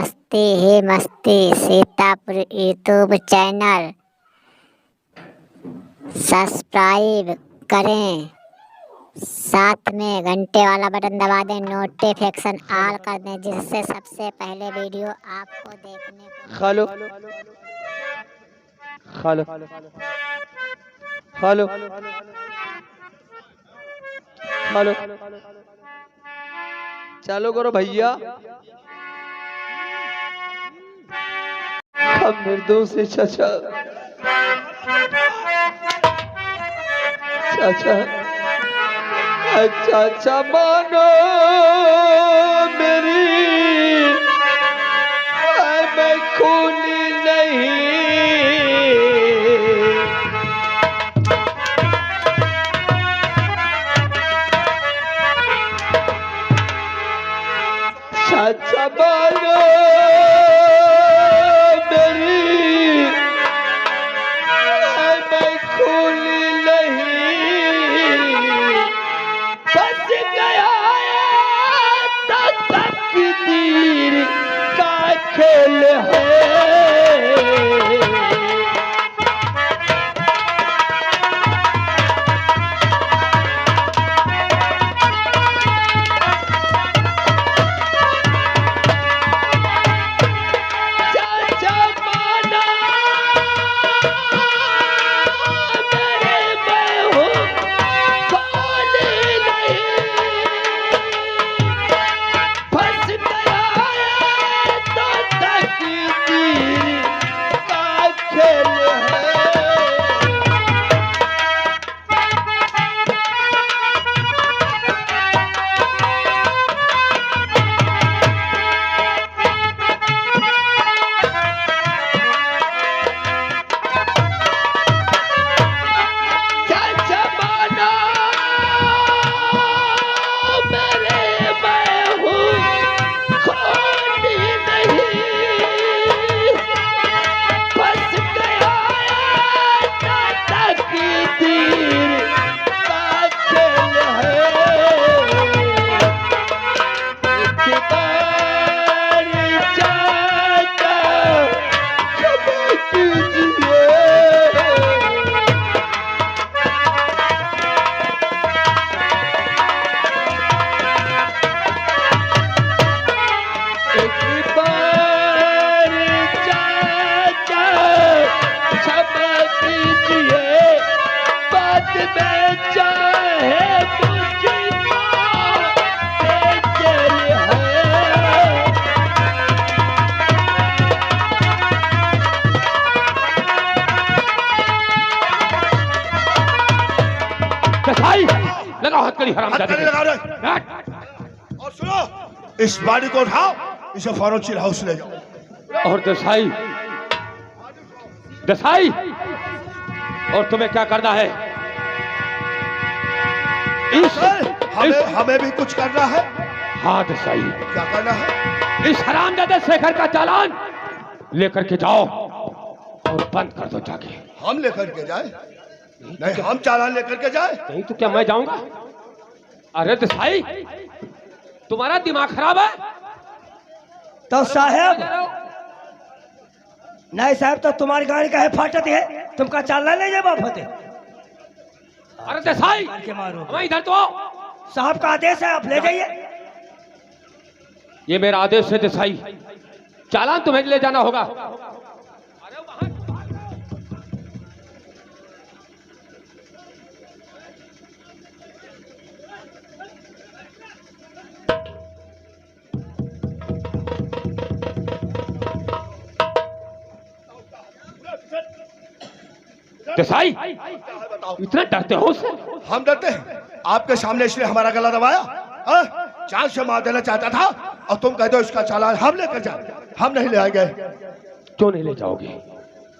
मस्ती ही मस्ती Sitapur YouTube channel subscribe करें, साथ में घंटे वाला बटन दबा दें, नोटिफिकेशन ऑल कर दें, जिससे सबसे पहले वीडियो आपको देखने को खालो खालो खालो खालो चालू करो भैया। हम निर्दोष है चाचा, चाचा चाचा मानो मेरी, मैं खूनी नहीं। चाचा मानो मेरी, मैं खूनी नहीं। फंस गया तो तकदीर का खेल है। लगाओ हथकड़ी हरामजादे के। और सुनो, इस बाड़ी को उठाओ, इसे फौरन चिल हाउस ले जाओ। और दसाई दसाई, और तुम्हें क्या करना है? हमें भी कुछ करना है। हाँ दसाई, क्या करना है? इस हरामजादे शेखर का चालान लेकर के जाओ और बंद कर दो जाके। हम लेकर के जाए? नहीं, हम चालान लेकर के जाए? नहीं तो क्या मैं जाऊंगा? अरे दसाई, तुम्हारा दिमाग खराब है? तो साहब, नहीं साहब, तो तुम्हारी गाड़ी का है फाटत है, तुमका चालान ले जाए बापते। अरे दसाई, मैं इधर तो आओ। साहब का आदेश है, आप ले जाइए। ये मेरा आदेश है दसाई, चालान तुम्हें ले जाना होगा। दसाई, इतना डरते हो उससे? हम डरते हैं? आपके सामने इसलिए हमारा गला दबाया, चांद से मार देना चाहता था, और तुम कहते हो इसका चालान हम लेकर जाए। हम नहीं ले आएंगे। क्यों नहीं ले जाओगे?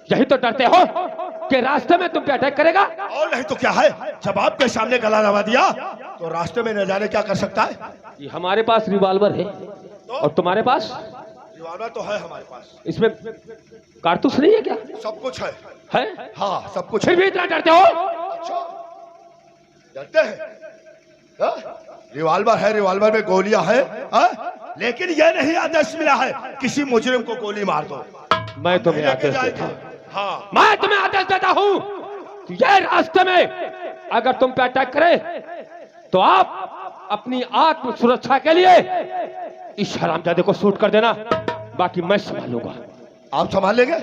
यही तो डरते हो कि रास्ते में तुम पे अटैक करेगा। और नहीं तो क्या है, जब आपके सामने गला दबा दिया तो रास्ते में न जाने क्या कर सकता है। ये हमारे पास रिवॉल्वर है, और तुम्हारे पास? रिवॉल्वर तो है हमारे पास। इसमें कारतूस नहीं है क्या? सब कुछ है। हाँ, सब कुछ। फिर भी इतना डरते हो? अच्छा, डरते हैं? रिवॉल्वर है, रिवॉल्वर में गोलियां है। लेकिन यह नहीं आदेश मिला है किसी मुजरिम को गोली मार दो। मैं तुम्हें लेके आदेश जाएंगे। देता हूं, हाँ मैं तुम्हें आदेश देता हूं कि ये रास्ते में अगर तुम पे अटैक करे तो आप अपनी आत्म सुरक्षा के लिए इस हरामजादे को शूट कर देना, बाकी मैं संभालूंगा। आप संभाल लेंगे?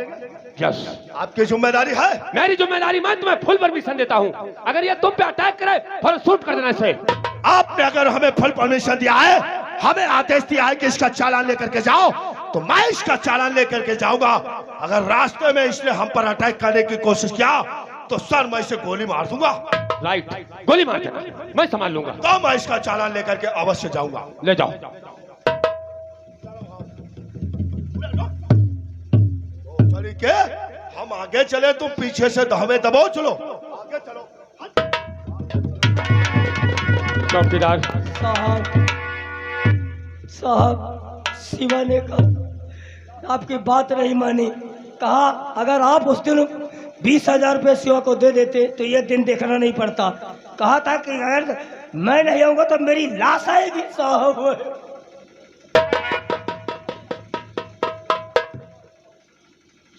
यस, आपकी जिम्मेदारी है। मेरी जिम्मेदारी, मैं तुम्हें फुल परमिशन देता हूं। अगर ये तुम पे अटैक करे फिर शूट कर देना इसे। आपने अगर हमें फुल परमिशन दिया है, हमें आदेश दिया है कि इसका चालान लेकर के जाओ, तो मैं इसका चालान लेकर के जाऊंगा। अगर रास्ते में इसने हम पर अटैक करने की कोशिश किया तो सर मैं इसे गोली मार दूंगा। राइट, गोली मार देना, मैं संभाल लूंगा। तो मैं इसका चालान लेकर के अवश्य जाऊंगा। ले जाओ। के हम आगे चले, तुम पीछे से हमें दबाओ। चलो आगे चलो। चौकीदार साहब शिवा ने कहा, आपकी बात नहीं मानी। कहा अगर आप उस दिन 20,000 रुपये शिवा को दे देते तो ये दिन देखना नहीं पड़ता। कहा था कि अगर मैं नहीं आऊंगा तो मेरी लाश आएगी। साहब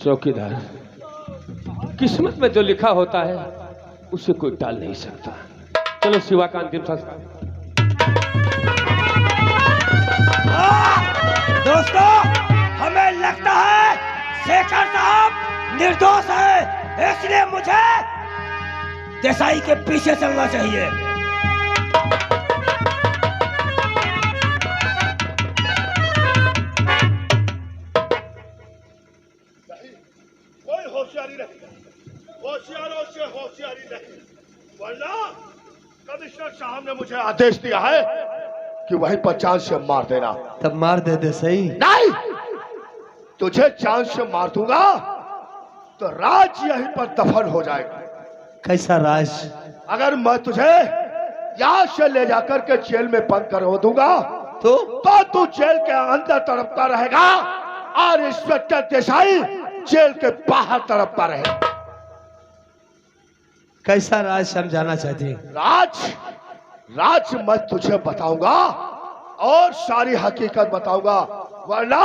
चौकीदार, किस्मत में जो लिखा होता है उसे कोई टाल नहीं सकता। चलो शिवा का अंतिम संस्कार। दोस्तों, हमें लगता है शेखर साहब निर्दोष है, इसलिए मुझे देसाई के पीछे चलना चाहिए। कोई होशियारी नहीं, होशियारों से होशियारी नहीं, वरना कमिश्नर साहब ने मुझे आदेश दिया है कि वहीं पर चांद से मार देना। तब मार दे सही। नहीं, तुझे चांद से मार दूंगा तो राज यहीं पर दफन हो जाएगा। कैसा राज? अगर मैं तुझे यहाँ से ले जाकर के जेल में बंद करवा दूंगा तो तू जेल के अंदर तड़पता रहेगा और इंस्पेक्टर देसाई जेल के बाहर तड़पता रहेगा। कैसा राज समझाना चाहते हैं? राज मैं तुझे बताऊंगा और सारी हकीकत बताऊंगा, वरना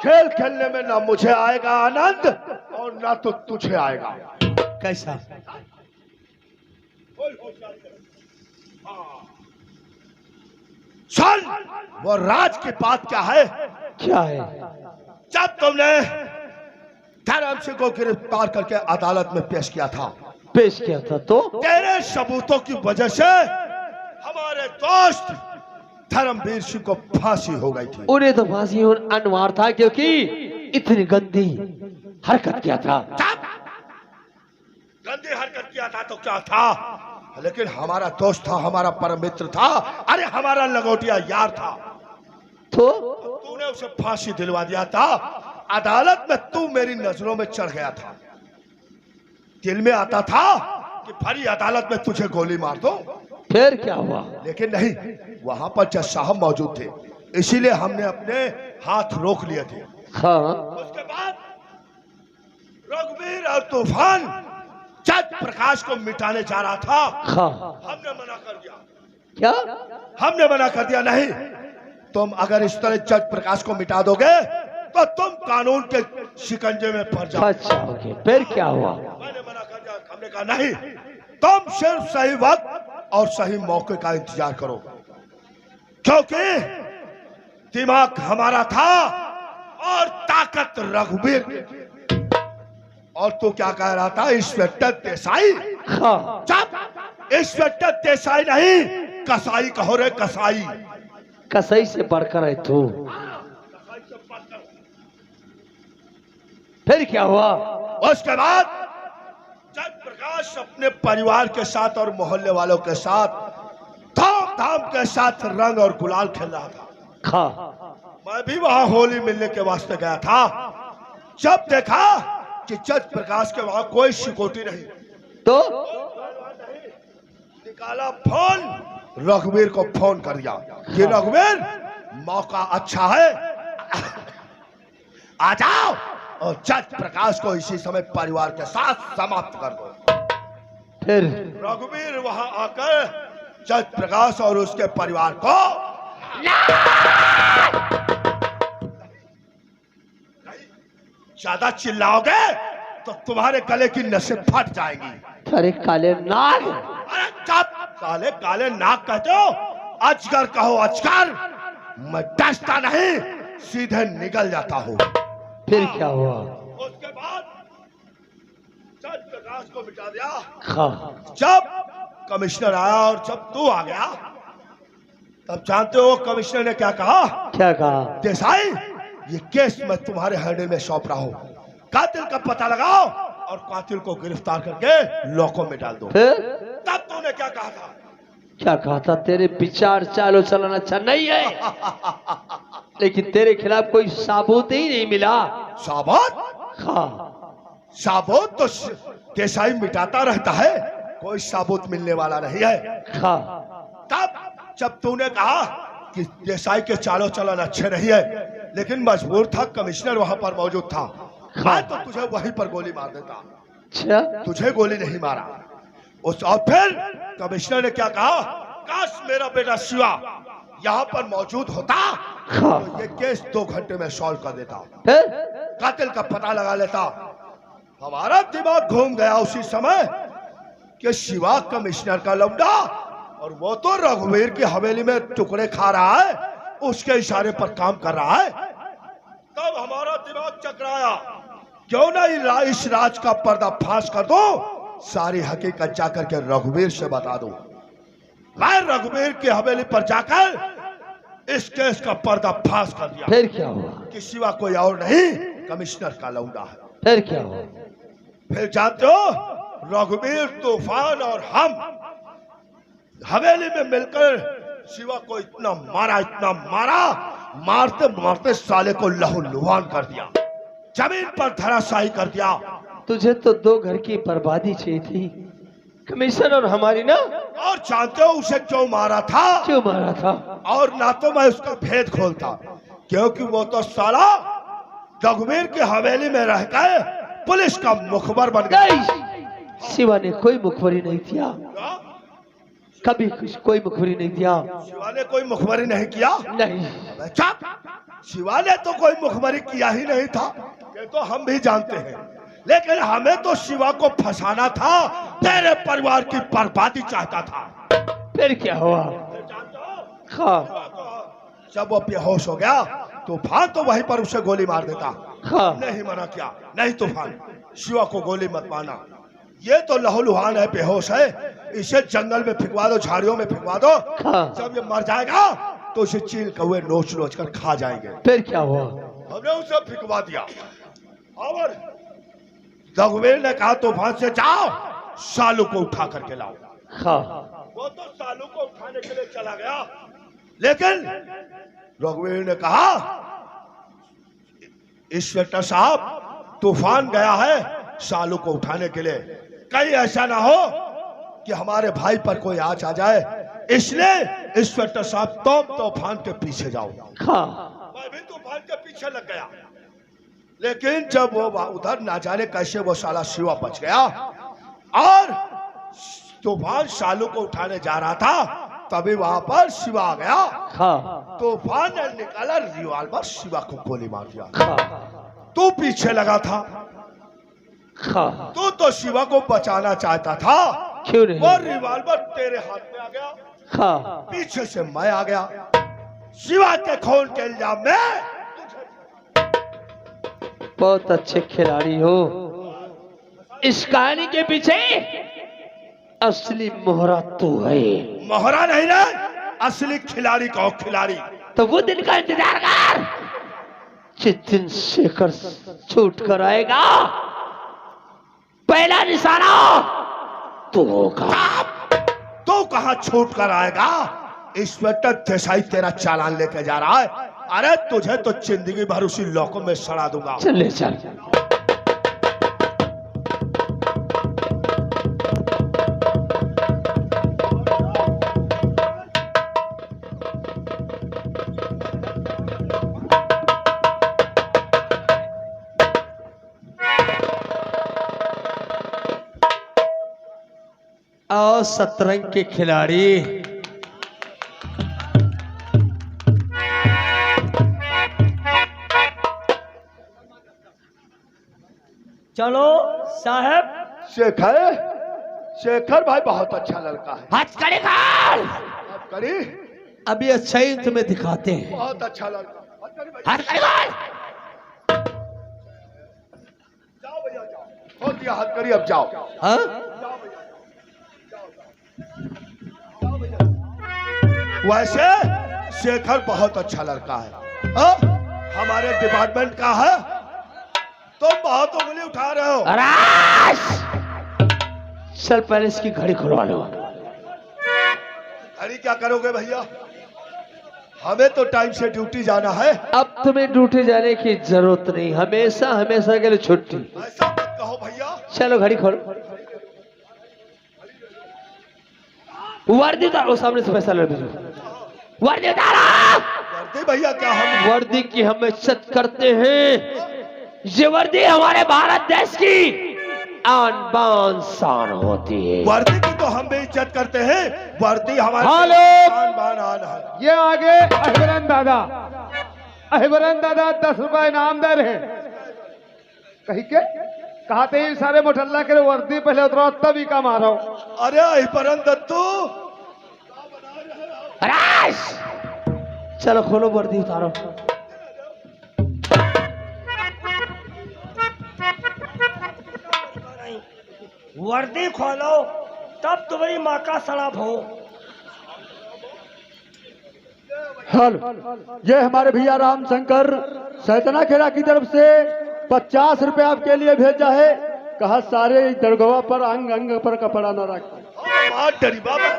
खेल खेलने में ना मुझे आएगा आनंद और ना तो तुझे आएगा। कैसा? सुन, वो राज की बात क्या है? क्या है? जब तुमने धर्म सिंह को गिरफ्तार करके अदालत में पेश किया था, पेश किया था तो तेरे सबूतों की वजह से हमारे दोस्त धर्मवीर सिंह को फांसी हो गई थी। उन्हें तो फांसी अनिवार्य था क्योंकि इतनी गंदी हरकत किया था। गंदी हरकत किया था तो क्या था, लेकिन हमारा दोस्त था, हमारा परम मित्र था, अरे हमारा लंगोटिया यार था। तो तूने उसे फांसी दिलवा दिया था। अदालत में तू मेरी नजरों में चढ़ गया था। दिल में आता था कि भरी अदालत में तुझे गोली मार दो। फिर क्या हुआ? लेकिन नहीं, वहां पर जज साहब मौजूद थे, इसीलिए हमने अपने हाथ रोक लिए थे। हाँ। उसके बाद रघुवीर और तूफान जज प्रकाश को मिटाने जा रहा था। हाँ। हमने मना कर दिया। क्या? हमने मना कर दिया, नहीं, तुम अगर इस तरह जज प्रकाश को मिटा दोगे तो तुम कानून के शिकंजे में फंस जाओगे। अच्छा, ओके। फिर क्या हुआ? मैंने मना कर दिया। हमने कहा नहीं, तुम सिर्फ सही वक्त और सही मौके का इंतजार करो, क्योंकि दिमाग हमारा था और ताकत रघुवीर। और तू क्या कह रहा था? इंस्पेक्टर देसाई? हाँ। जब इंस्पेक्टर देसाई नहीं, कसाई कहो रे, कसाई। कसाई से बढ़कर है तू। फिर क्या हुआ? उसके बाद जज प्रकाश अपने परिवार के साथ और मोहल्ले वालों के साथ धूमधाम के साथ रंग और गुलाल खेल रहा था। हाँ। मैं भी वहां होली मिलने के वास्ते गया था। जब देखा कि जज प्रकाश के वहां कोई सिक्योरिटी नहीं, तो निकाला फोन, रघुवीर को फोन कर दिया कि रघुवीर, मौका अच्छा है, आ जाओ और जज प्रकाश को इसी समय परिवार के साथ समाप्त कर दो। फिर रघुवीर वहां आकर जज प्रकाश और उसके परिवार को ज्यादा चिल्लाओगे तो तुम्हारे गले की नसें फट जाएंगी। अरे काले नाग, अरे चुप, काले काले नाक कहते हो? अजगर कहो अजगर, मैं डसता नहीं, सीधे निकल जाता हूँ। फिर क्या हुआ? उसके बाद चंद प्रकाश को मिटा दिया। हाँ, जब कमिश्नर आया और जब तू आ गया, तब जानते हो कमिश्नर ने क्या कहा? क्या कहा? देसाई, ये केस मैं तुम्हारे हैंडल में सौंप रहा हूँ। कातिल का पता लगाओ और कातिल को गिरफ्तार करके लॉकों में डाल दो। फिर तब तूने क्या कहा था? क्या कहा था? तेरे विचार चालो चलन अच्छा नहीं है, लेकिन तेरे खिलाफ कोई सबूत ही नहीं मिला। साबुत? हाँ, साबुत तो देसाई मिटाता रहता है, कोई साबुत मिलने वाला नहीं है। हाँ, तब जब तूने कहा कि देसाई के चालो चलन अच्छे नहीं है, लेकिन मजबूर था, कमिश्नर वहां पर मौजूद था, मैं तो तुझे वहीं पर गोली मार देता। अच्छा, तुझे गोली नहीं मारा। उस और फिर कमिश्नर ने क्या कहा? काश मेरा बेटा शिवा यहाँ पर मौजूद होता तो ये केस 2 घंटे में सॉल्व कर देता, फिर कातिल का पता लगा लेता। हमारा दिमाग घूम गया उसी समय कि शिवा कमिश्नर का लौंडा, और वो तो रघुवीर की हवेली में टुकड़े खा रहा है, उसके इशारे पर काम कर रहा है। तब हमारा दिमाग चकराया, क्यों ना इस राज का पर्दा फाश कर दो, सारी हकीकत जाकर के रघुवीर से बता दो। मैं रघुवीर की हवेली पर जाकर इस केस का पर्दा फाश कर दिया। फिर क्या हुआ? कि शिवा कोई और नहीं, कमिश्नर का लौंडा है। फिर क्या हुआ? फिर जानते हो, रघुवीर, तूफान और हम हवेली में मिलकर शिवा को इतना मारा, मारते मारते साले को लहूलुहान कर दिया, जमीन पर धराशायी कर दिया। तुझे तो 2 घर की बर्बादी चाहिए थी, कमिश्नर और हमारी ना। और जानते हो उसे क्यों मारा था? क्यों मारा था? और ना तो मैं उसका भेद खोलता, क्योंकि वो तो साला रघुवीर की हवेली में रहकर पुलिस का मुखबर बन गया। नहीं, शिवा ने कोई मुखबरी नहीं दिया, कभी कोई मुखबरी नहीं दिया। शिवा ने कोई मुखबरी नहीं किया? नहीं। चुप, शिवा ने तो कोई मुखबरी किया ही नहीं था, ये तो हम भी जानते हैं, लेकिन हमें तो शिवा को फंसाना था, तेरे परिवार की बर्बादी चाहता था। फिर क्या हुआ? हाँ, जब वो बेहोश हो गया, तूफान तो वहीं पर उसे गोली मार देता। हाँ, नहीं मना किया, नहीं तूफान, शिवा को गोली मत मारना, ये तो लहूलुहान है, बेहोश है, इसे जंगल में फिकवा दो, झाड़ियों में फिकवा दो। हाँ। जब ये मर जाएगा तो इसे चील कौवे नोच नोच कर खा जाएंगे। फिर क्या हुआ? हमने उसे फिकवा दिया और रघुवीर ने कहा तूफान से, जाओ सालू को उठा करके लाओ। हाँ, वो तो सालू को उठाने के लिए चला गया, लेकिन रघुवीर ने कहा, इंस्पेक्टर साहब, तूफान गया है सालू को उठाने के लिए, कहीं ऐसा ना हो कि हमारे भाई पर कोई आँच आ जाए, इसलिए इंस्पेक्टर साहब तुम तूफान के पीछे जाओ। हाँ, मैं भी तूफान के पीछे लग गया, लेकिन जब वो उधर ना जाने कैसे वो साला शिवा बच गया और तूफान सालू को उठाने जा रहा था, तभी वहां पर शिवा आ गया। हाँ, तूफान ने निकाला रिवॉल्वर, शिवा को गोली मार दिया। हाँ, तू पीछे लगा था, हाँ, तू तो शिवा को बचाना चाहता था, क्यों नहीं? वो रिवॉल्वर तेरे हाथ में आ गया, हाँ, पीछे से मैं आ गया, शिवा के खून के इल्जाम में। बहुत अच्छे खिलाड़ी हो, इस कहानी के पीछे असली मोहरा तू है। मोहरा नहीं ना, असली खिलाड़ी कहो, खिलाड़ी। तो वो दिन का इंतजार कर, जिस दिन शेखर छूट कर आएगा, पहला निशाना तू होगा। तू कहां छूट कर आएगा? इंस्पेक्टर देसाई तेरा चालान लेके जा रहा है, अरे तुझे तो जिंदगी भर उसी लॉकों में सड़ा दूंगा। चल ले चल। आओ शतरंज के खिलाड़ी, चलो साहब। शेखर, शेखर भाई बहुत अच्छा लड़का है। हथकड़ी खोल। करी, अभी अच्छा ही तुम्हें दिखाते हैं। बहुत अच्छा लड़का। हथकड़ी खोल। जाओ भैया जाओ, खोल दिया हाथ करी, अब जाओ। हाँ? वैसे शेखर बहुत अच्छा लड़का है, हाँ? हमारे डिपार्टमेंट का है। तुम बहुत उंगली उठा रहे हो। राज, चल पहले इसकी घड़ी खुलवा लो। अरे क्या करोगे भैया, हमें तो टाइम से ड्यूटी जाना है। अब तुम्हें ड्यूटी जाने की जरूरत नहीं, हमेशा हमेशा के लिए छुट्टी। ऐसा मत कहो भैया। चलो घड़ी खोलो। वर्दी उतारो, सामने से पैसा ले लो। वर्दी उतारो। वर्दी भैया क्या हम वर्दी की हम इज्जत करते हैं। ये वर्दी हमारे भारत देश की आन बान शान होती है। वर्दी की तो हम भी इज्जत करते हैं। वर्दी हमारे हेलो। शान बान आन है। ये आगे अहिबरन दादा, अहिबरन दादा 10 रुपए इनाम दे रहे। कही के कहते ही सारे मोटल्ला के वर्दी पहले उतरो तब ही काम आ रहा हूं। अरे परम दत्तू, राज, चलो खोलो वर्दी उतारो। वर्दी खोलो तब तुम्हारी माँ का सड़ाप हो। हेलो, ये हमारे भैया रामशंकर सैतना खेड़ा की तरफ से 50 रुपए आपके लिए भेजा है। कहा सारे दरगाह पर अंग अंग पर कपड़ा न रखे। मां डरी बाबा।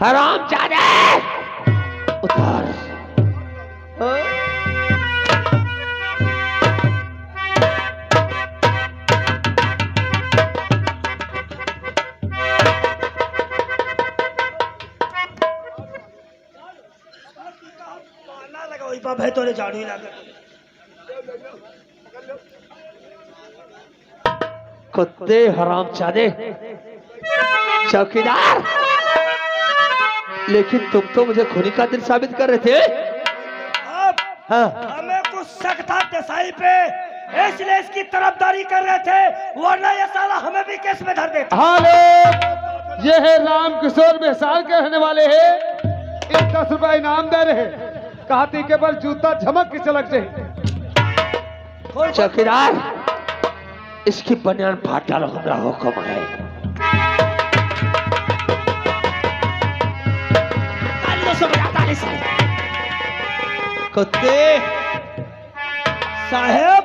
हराम जादे उतार। भाई तोरे झाड़ू ही लगा। कुत्ते हराम चादे चौकीदार, लेकिन तुम तो मुझे खूनी का दिल साबित कर रहे थे। अब हाँ। हमें कुछ शक था देसाई पे, इसलिए इसकी तरफदारी कर रहे थे, वरना ये साला हमें भी केस में धर देता। हेलो, ये है राम किशोर बेसाल के रहने वाले हैं। 10 रुपए इनाम दे रहे। कहती के पर जूता झमक के चलक से। चौकीदार, इसकी बनियान फाट डालो, हमारा हुक्म है। कुत्ते साहब,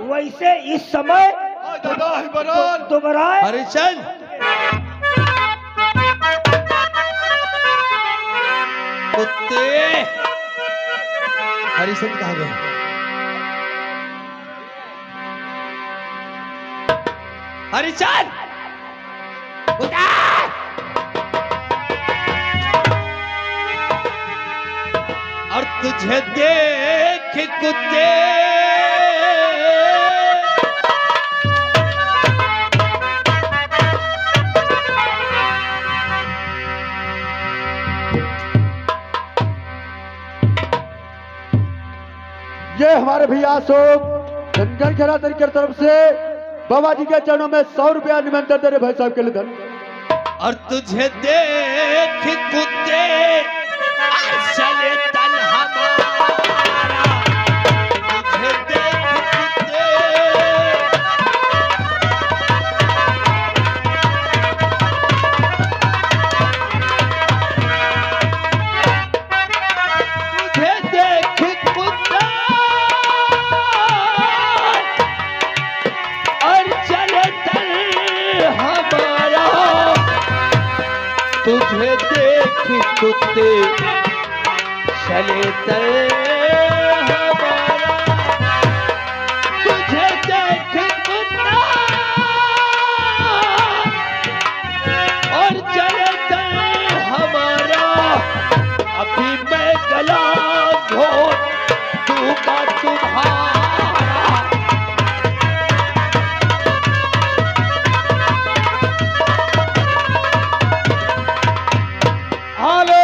वैसे इस समय दोबारा हरिचंद, कुत्ते हरिचंद कहाँ गए? हरिचंद, उतार। और तुझे देख कुत्ते ये हमारे भैया अशोक धनगढ़ खेड़ा तरीके की तरफ से बाबा जी के चरणों में 100 रुपया निमंत्रण दे रहे भाई साहब के लिए धन। और तुझे देख कुत्ते चले तन हमारा, तुझे देख कुत्ते तुझे देख कुत्ते और चले तन हमारा, तुझे देख कुत्ते चले तन हमारा, तुझे देख कुत्ता और चले तन हमारा, अभी मैं गला घोट दूंगा तुम्हारा। हेलो,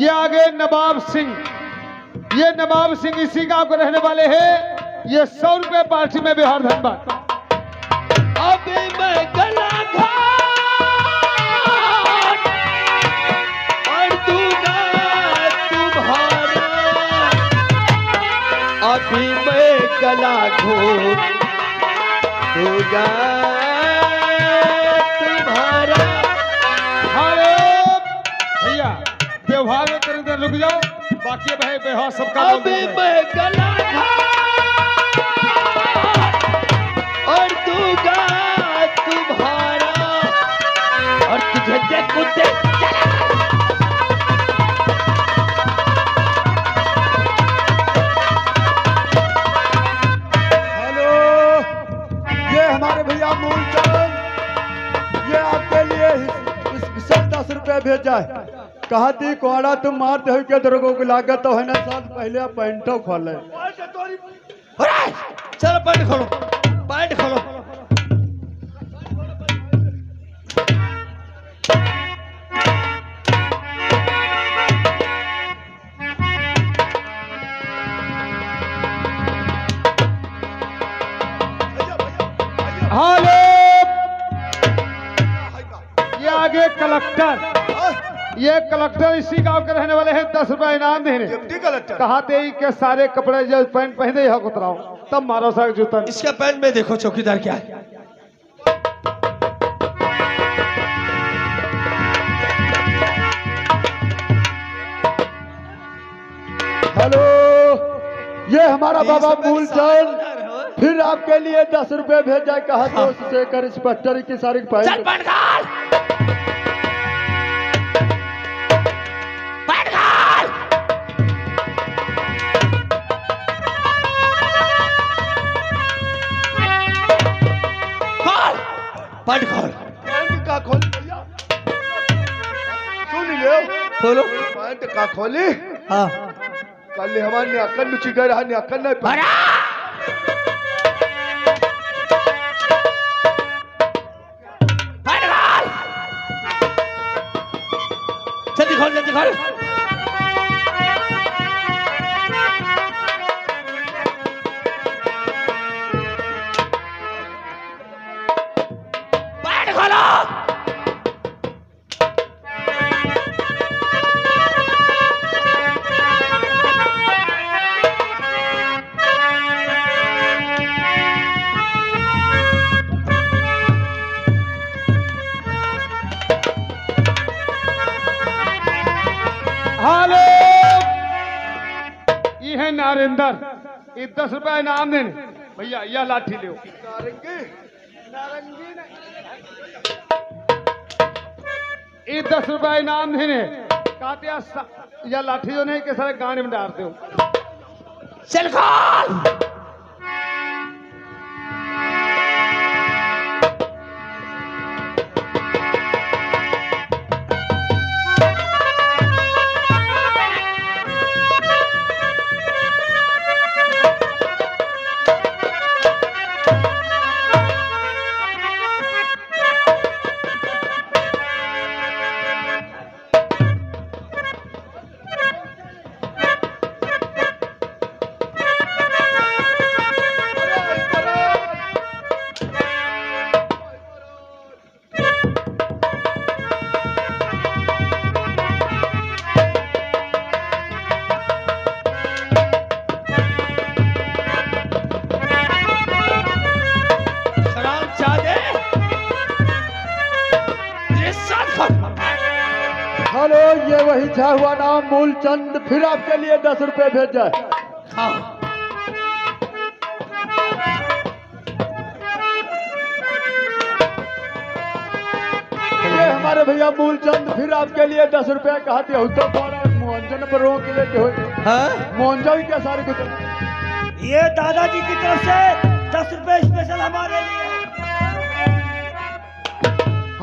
ये आगे नवाब सिंह ये नवाब सिंह इसी गांव के रहने वाले हैं। ये 100 रुपए पार्टी में बिहार धनबाद। अभी मैं गला घाट और दूंगा तुम्हारा, अभी मैं गला घोट दूंगा तुम्हारा। अरे भैया व्यवहार में तेरे अंदर रुक जाओ, बाकी भाई व्यवहार सबका अभी मैं गला और दूंगा तुम्हारा, और तुझे देखो देख हेलो, ये हमारे भैया मूलचंद, ये आपके लिए इस 10 रुपए भेजा है। कहा थी कोड़ा तुम मारते हो क्या दरोगों की लागत तो है ना, साल पहले आप पैंटो खोले। चलो पैंट खोलो, पैंट खोलो। हेलो, ये आगे कलेक्टर, ये कलेक्टर इसी गांव के रहने वाले हैं। 10 रुपए इनाम देने। कहा थे के सारे कपड़े जो पैंट पहने यहाँ उतराओ, तब मारो सर जूता। इसका पैंट में देखो चौकीदार क्या है। हेलो, ये हमारा बाबा मूलचंद फिर आपके लिए 10 रुपए भेजा। कहा तो से कर इंस्पेक्टर की सारी पैंट पैंट खोल। का खोल भैया, सुन ले खोलो। पैंट का खोली। हाँ कल हमारे अकल नुची गए रहा, अकल नहीं भरा। पैंट खोल, जल्दी खोल, जल्दी खोल। पैंट खोलो। हेलो, ये है नारेंद्र, ये 10 रुपए इनाम देने। भैया यह लाठी लो। ये 10 रुपए इनाम देने। कहते या लाठी जो नहीं के सारे गाने में डालते हो। चल खोल। हेलो, ये वही छा हुआ नाम मूलचंद फिर आपके लिए 10 रुपए भेजा है। हाँ ये हमारे भैया मूलचंद फिर आपके लिए 10 रुपए कहते हो तो मोहनजन पर रोक के लेते हो। मोहनजा भी क्या सारे कुछ। ये दादाजी की तरफ से 10 रुपए स्पेशल हमारे लिए।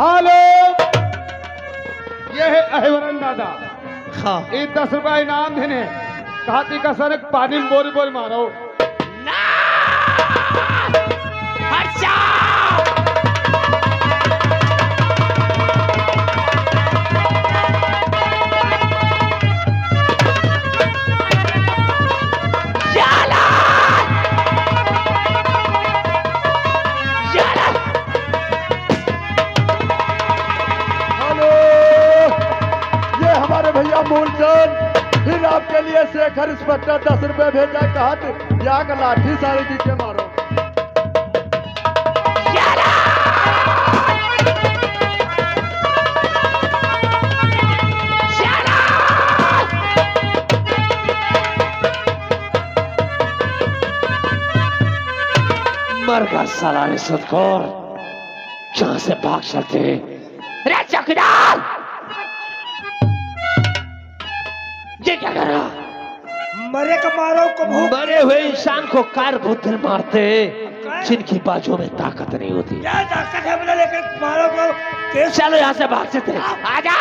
हेलो, ये है अहिवरन दादा। हाँ ये 10 रुपए इनाम देने। कहती का सर पानी में बोल बोल मारो। रुपए भेजा। कहत या का लाठी सारे जी के मारो। मर गया साला रिश्वतखोर, जहां से भाग चलते हैं। रे चौकीदार, ये क्या कर रहा? मरे का मारो को भूख। मरे हुए इंसान को कार भूतल मारते हैं जिनकी बाजू में ताकत नहीं होती। क्या ताकत है बोला, लेकिन मारो को केस। चलो यहाँ से भाग सकते हैं। आजा।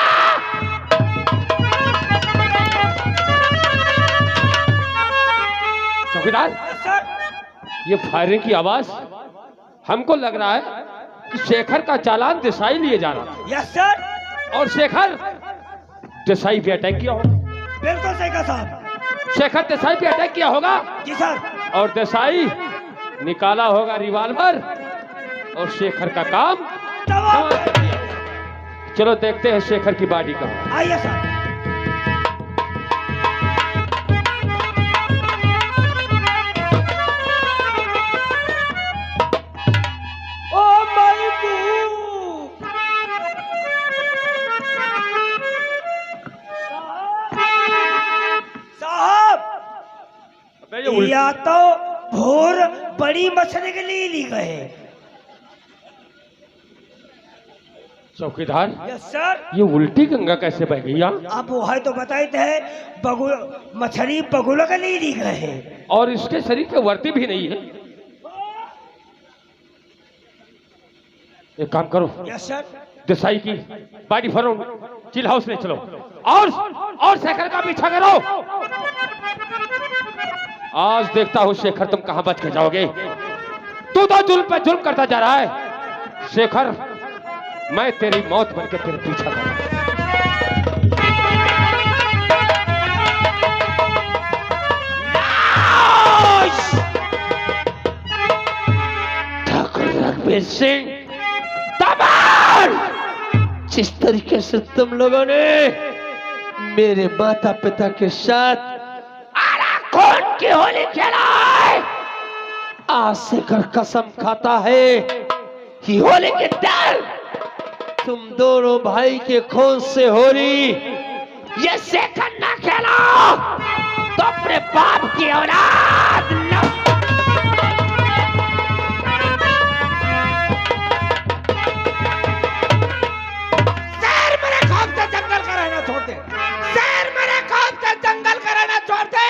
चौकीदार, सर ये फायरिंग की आवाज हमको लग रहा है कि शेखर का चालान देसाई लिए जा रहा था यस सर, और शेखर देसाई पे अटैक किया होगा। बिल्कुल सही कहा साहब। शेखर देसाई पे अटैक किया होगा जी सर। और देसाई निकाला होगा रिवॉल्वर और शेखर का काम तमाम। चलो देखते हैं शेखर की बॉडी का। आइए सर। ओ माय गॉड, साहब या तो भोर बड़ी मछली के लिए ली गए। चौकीदार, यस सर। ये उल्टी गंगा कैसे बह गई यहाँ? आप वो है तो बताए थे मछली बगुला के लिए ली गए हैं। और इसके शरीर पे वर्दी भी नहीं है। एक काम करो, यस सर। देसाई की बॉडी फरो चिल हाउस ले चलो और शेखर का पीछा करो। आज देखता हूँ शेखर तुम कहां बच के जाओगे। तू तो जुल्म पे जुल्म करता जा रहा है। शेखर, मैं तेरी मौत बनके तेरे पीछा कर रहा हूं। ठाकुर रघुवीर सिंह, तबार! जिस तरीके से तुम लोगों ने मेरे माता पिता के साथ खून की होली खेला है, आज से कर कसम खाता है कि होली के दिन तुम दोनों भाई के खून से होली ये शेखर ना खेला तो अपने बाप की औलाद न। शेर मेरे खौफ से जंगल का रहना छोड़ दे। शेर मेरे खौफ से जंगल का रहना छोड़ दे।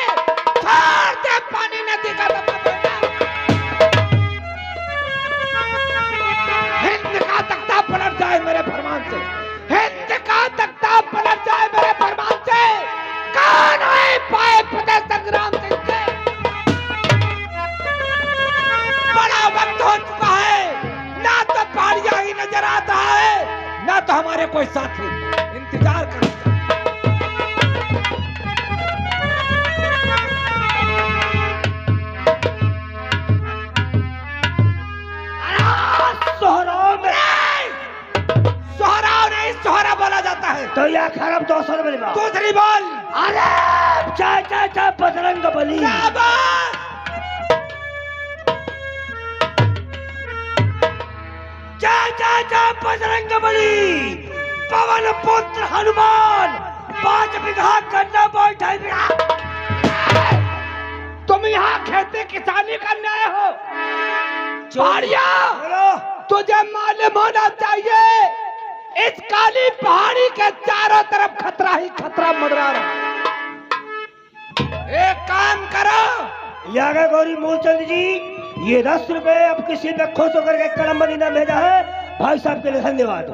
छोड़ दे पानी नदी का दबा। हिंद का तख्ता पलट जाए मेरे फरमान से। हिंद का तख्ता पलट जाए मेरे फरमान से। कौन है पाए फतेह संग्राम सिंह के? बड़ा वक्त हो चुका है। ना तो पहाड़ियां ही नजर आता है, ना तो हमारे कोई साथी। इंतजार करो। सोहराव नहीं, सोहरा बोला जाता है। तो यह खरब 200 रुपये दूसरी बोल। अरे चाय चाय चाय बजरंग बली। चाय चाय चाय बजरंग बली। पवन पुत्र हनुमान। 5 बीघा गन्ना बोई 2.5 बीघा। तुम यहाँ खेती किसानी करने आए हो? पहाड़िया, तुझे मालूम होना चाहिए इस काली पहाड़ी के चारों तरफ खतरा ही खतरा मंडरा रहा। एक काम करो, यागा गौरी मूलचंद जी, ये 10 रुपए अब किसी पे खुश होकर के कलम मदीना भेजा है, भाई साहब के लिए धन्यवाद।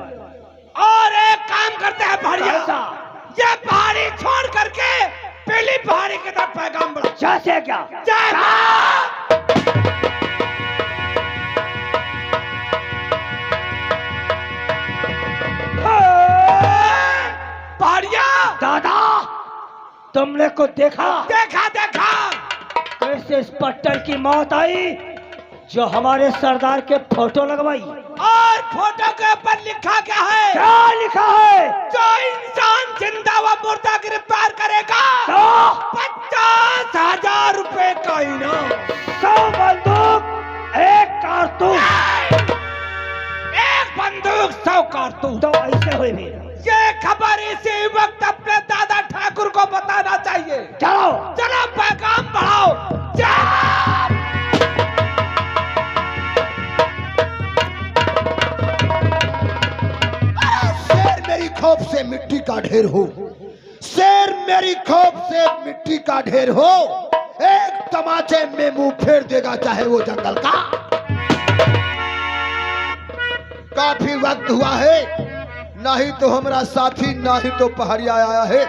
और एक काम करते हैं पहाड़िया, ये पहाड़ी छोड़ करके पहली पहाड़ी की तरफ पैगाम बढ़ा। जैसे क्या? पहाड़िया दादा, तुमने को देखा? देखा देखा कैसे इस पट्टर की मौत आई जो हमारे सरदार के फोटो लगवाई। और फोटो के ऊपर लिखा क्या है? क्या लिखा है? जो इंसान जिंदा व मुर्दा गिरफ्तार करेगा तो 50,000 रुपए का इनाम। 100 बंदूक, 1 कारतूस। एक बंदूक 100 कारतूस। तो ऐसे हुए भी। ये खबर इसी वक्त अपने दादा ठाकुर को बताना चाहिए। चलो चलो पैगाम बढ़ाओ। शेर मेरी खौफ से मिट्टी का ढेर हो, शेर मेरी खौफ से मिट्टी का ढेर हो, एक तमाचे में मुंह फेर देगा चाहे वो जंगल का। काफी वक्त हुआ है, ना ही तो हमारा साथी ना ही तो पहाड़िया आया है,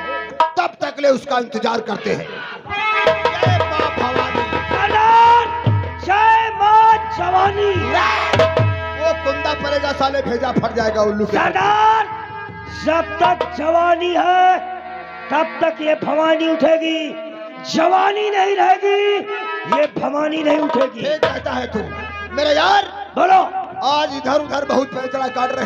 तब तक ले उसका इंतजार करते हैं। जय मां भवानी। जय मां जवानी। वो कुंदा पड़ेगा साले, भेजा फट जाएगा उल्लू के। सरदार, जब तक जवानी है तब तक ये भवानी उठेगी, जवानी नहीं रहेगी ये भवानी नहीं उठेगी। ये कहता है तू मेरे यार। बोलो। आज इधर उधर बहुत पैसा काट रहे